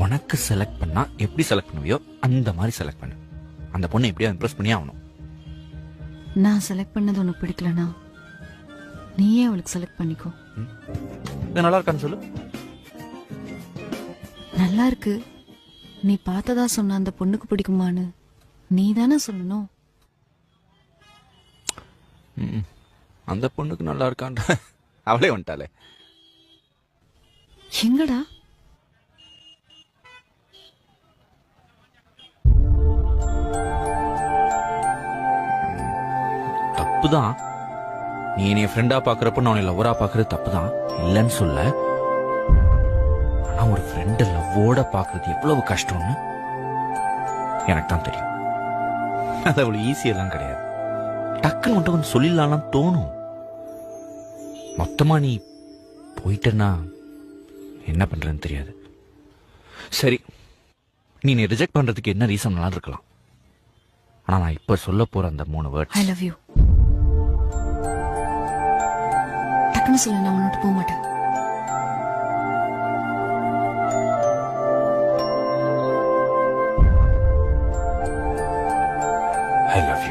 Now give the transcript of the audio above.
உனக்கு செலக்ட் பண்ணா எப்படி செலக்ட் பண்ணுவியோ அந்த மாதிரி செலக்ட் பண்ணு. அந்த பொண்ணை எப்படியா இம்ப்ரெஸ் பண்ணி ஆகணும். நான் செலக்ட் பண்ணது உனக்கு பிடிக்கலனா நீயே அவளுக்கு செலக்ட் பண்ணிக்கோ. இது நல்லா இருக்கான்னு சொல்லு. நல்லா இருக்கு. நீ பார்த்ததா சொன்ன அந்த பொண்ணுக்கு பிடிக்குமான்னு நீ தானே சொல்லணும். அந்த பொண்ணுக்கு நல்லா இருக்கான்டா. அவளே வந்துட்டாளே. எங்கடா? தப்புதான். நீ என்னைய ஃப்ரெண்டா பாக்குறப்ப நான் உன்னை லவ்வரா பாக்குறது தப்புதான், இல்லன்னு சொல்ல. ஆனா ஒரு ஃப்ரெண்ட லவ்வோட பாக்குறது எவ்வளவு கஷ்டம்னு எனக்கு தான் தெரியும். அது அவ்வளவு ஈஸி எல்லாம் கிடையாது. டக்குன்னு மட்டும் கொஞ்சம் சொல்லிடலாம் தோணும். மொத்தமா நீ போயிட்டேன்னா என்ன பண்றேன்னு தெரியாது. சரி, நீ ரிஜெக்ட் பண்றதுக்கு என்ன ரீசன் நல்லா இருக்கலாம். ஆனா நான் இப்ப சொல்ல போற அந்த 3 வேர்ட்ஸ் ஐ லவ் யூ. டக்குன்னு சொல்ல, நான் உன்னிட்டு போக மாட்டேன். I love you.